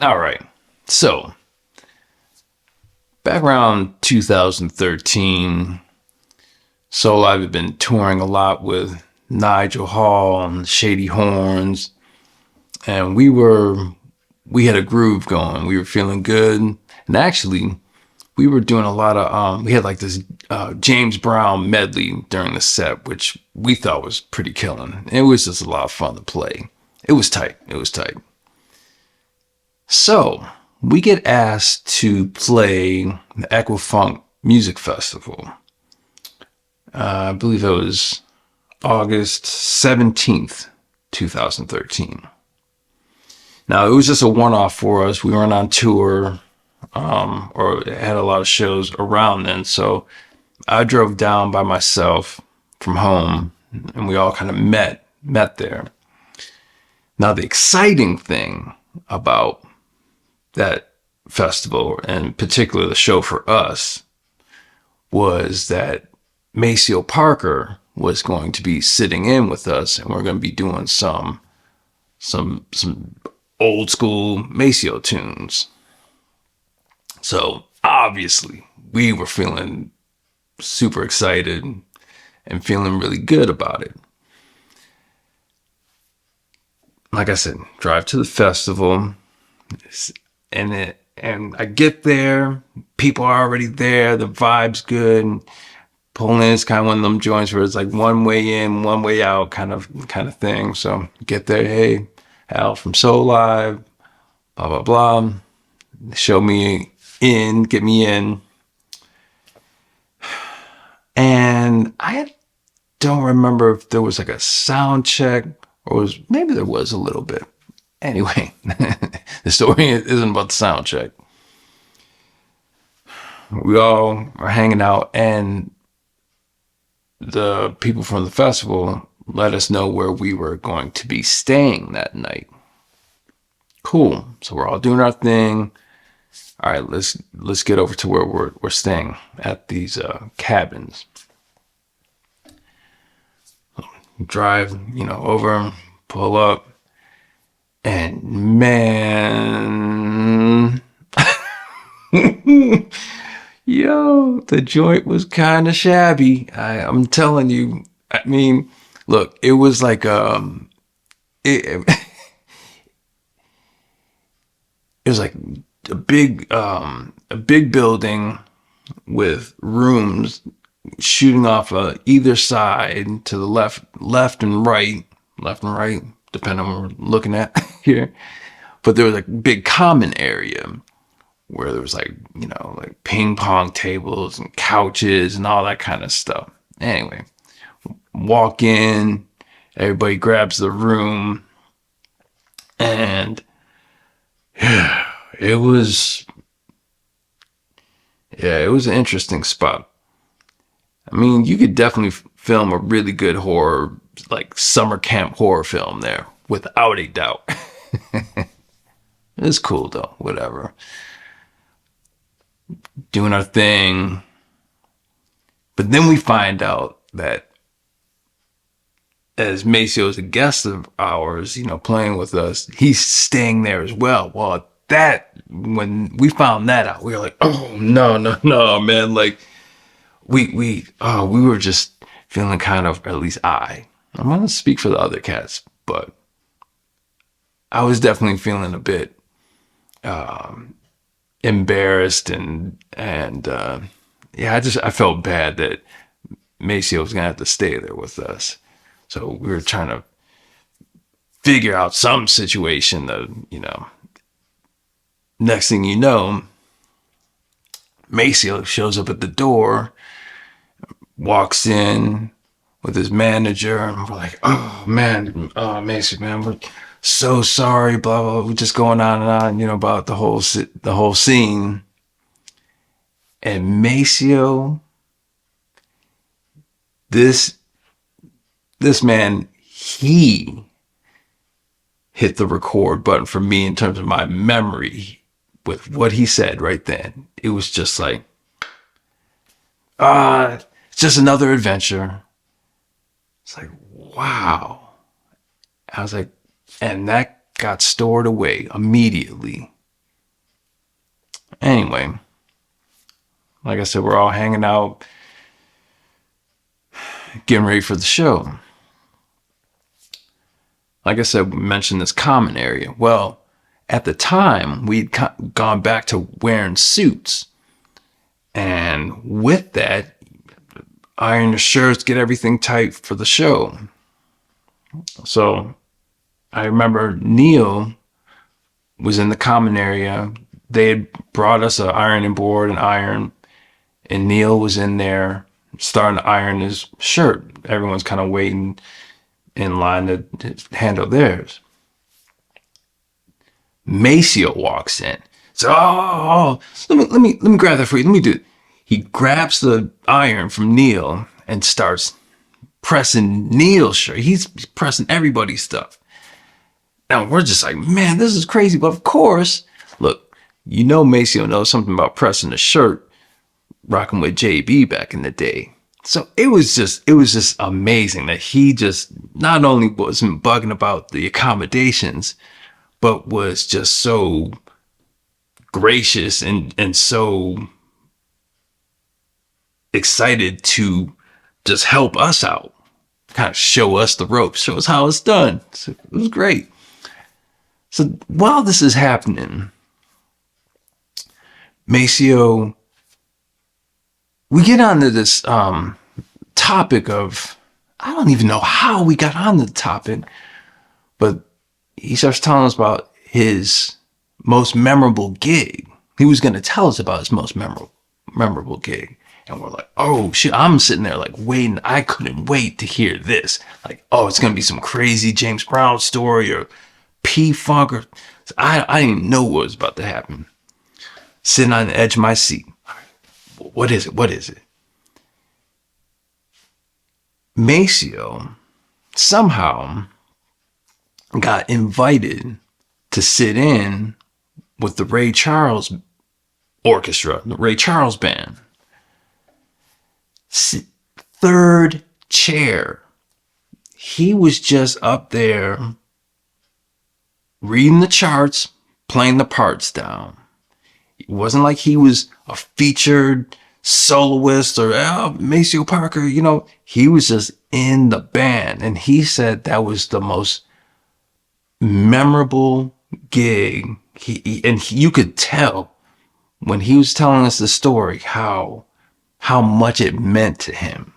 All right. So, back around 2013, Soul I've been touring a lot with Nigel Hall and Shady Horns, and we had a groove going. We were feeling good, and actually, we were doing a lot of we had like this James Brown medley during the set, which we thought was pretty killing. It was just a lot of fun to play. It was tight. It was tight. So we get asked to play the Equifunk Music Festival. I believe it was August 17th, 2013. Now, it was just a one-off for us. We weren't on tour or had a lot of shows around then. So I drove down by myself from home and we all kind of met there. Now, the exciting thing about that festival, and in particular the show for us, was that Maceo Parker was going to be sitting in with us, and we're going to be doing some old school Maceo tunes. So obviously we were feeling super excited and feeling really good about it. Like I said, drive to the festival, and I get there, people are already there, the vibe's good. Pulling in is kind of one of them joints where it's like one way in, one way out kind of thing. So get there, hey, Al from Soul Live, blah blah blah. Show me in, get me in. And I don't remember if there was like a sound check or maybe there was a little bit. Anyway, the story isn't about the sound check. We all are hanging out, and the people from the festival let us know where we were going to be staying that night. Cool. So we're all doing our thing. All right, let's get over to where we're staying at these cabins. Drive, over, pull up, and man, yo, the joint was kind of shabby. I'm telling you. I mean, look, it was like it, it was like a big building with rooms shooting off either side to the left and right, depending on what we're looking at here. But there was like a big common area where there was like ping pong tables and couches and all that kind of stuff. Anyway, walk in, everybody grabs the room, and it was an interesting spot. I mean, you could definitely film a really good horror, like summer camp horror film there, without a doubt. It's cool though, whatever. Doing our thing. But then we find out that as Maceo is a guest of ours, playing with us, he's staying there as well. Well, when we found that out, we were like, oh no, man. Like we were just feeling kind of, or at least I'm gonna speak for the other cats, but I was definitely feeling a bit embarrassed and I felt bad that Maceo was gonna have to stay there with us. So we were trying to figure out some situation that, next thing you know, Maceo shows up at the door, walks in with his manager, and we're like, oh man, Maceo, man, we're so sorry, blah, blah, blah. We're just going on and on, about the whole scene. And Maceo, this man, he hit the record button for me in terms of my memory with what he said right then. It was just like, it's just another adventure. It's like, wow. I was like, and that got stored away immediately. Anyway, like I said, we're all hanging out, getting ready for the show. Like I said, we mentioned this common area. Well, at the time, we'd gone back to wearing suits. And with that, iron the shirts, get everything tight for the show. So I remember Neil was in the common area. They had brought us an ironing board and iron, and Neil was in there starting to iron his shirt. Everyone's kind of waiting in line to handle theirs. Maceo walks in. So, let me grab that for you. Let me do it. He grabs the iron from Neil and starts pressing Neil's shirt. He's pressing everybody's stuff. Now we're just like, man, this is crazy. But of course, look, you know Maceo knows something about pressing a shirt, rocking with JB back in the day. So it was just amazing that he just not only wasn't bugging about the accommodations, but was just so gracious and so excited to just help us out, kind of show us the ropes, show us how it's done. So it was great. So while this is happening, Maceo, we get onto this topic of, I don't even know how we got on the topic, but he starts telling us about his most memorable gig. He was going to tell us about his most memorable gig. And we're like, oh shit, I'm sitting there like waiting. I couldn't wait to hear this. Like, oh, it's going to be some crazy James Brown story or P-Funk or I didn't even know what was about to happen. Sitting on the edge of my seat. What is it? What is it? Maceo somehow got invited to sit in with the Ray Charles orchestra, the Ray Charles band. Third chair. He was just up there reading the charts, playing the parts down. It wasn't like he was a featured soloist or Maceo Parker, you know. He was just in the band. And he said that was the most memorable gig. You could tell when he was telling us the story how much it meant to him.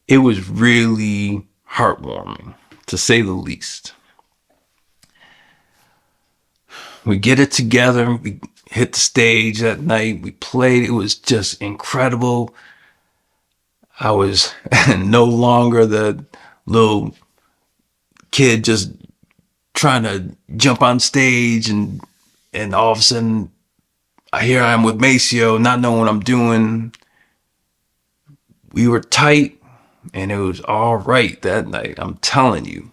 It was really heartwarming, to say the least. We get it together. We hit the stage that night. We played. It was just incredible. I was no longer the little kid just trying to jump on stage and all of a sudden here I am with Maceo, not knowing what I'm doing. We were tight and it was all right that night. I'm telling you.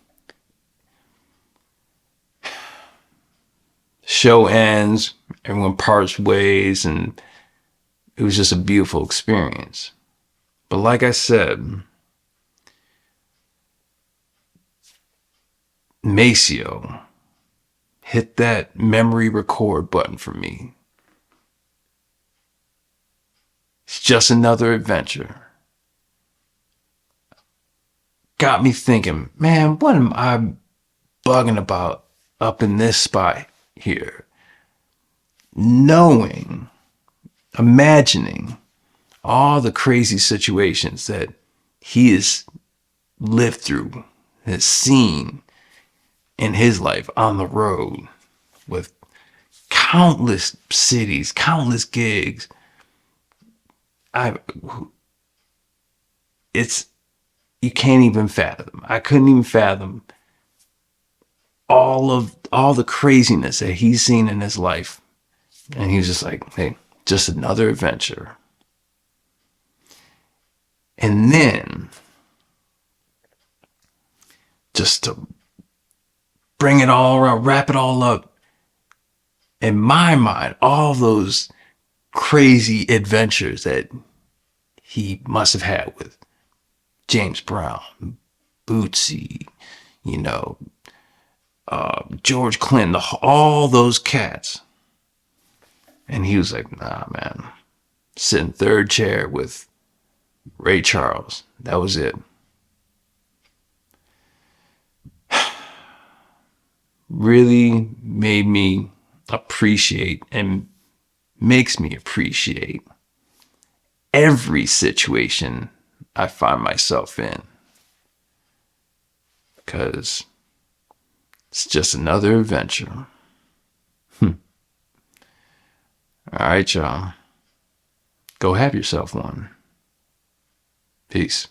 Show ends, everyone parts ways, and it was just a beautiful experience. But like I said, Maceo hit that memory record button for me. It's just another adventure. Got me thinking, man, what am I bugging about up in this spot here? Knowing, imagining all the crazy situations that he has lived through, has seen in his life on the road with countless cities, countless gigs. You can't even fathom. I couldn't even fathom all the craziness that he's seen in his life. And he was just like, hey, just another adventure. And then, just to bring it all around, wrap it all up, in my mind, all those crazy adventures that he must have had with James Brown, Bootsy, George Clinton, all those cats. And he was like, nah, man. Sitting third chair with Ray Charles. That was it. Really made me appreciate and makes me appreciate every situation I find myself in. Because it's just another adventure. All right, y'all. Go have yourself one. Peace.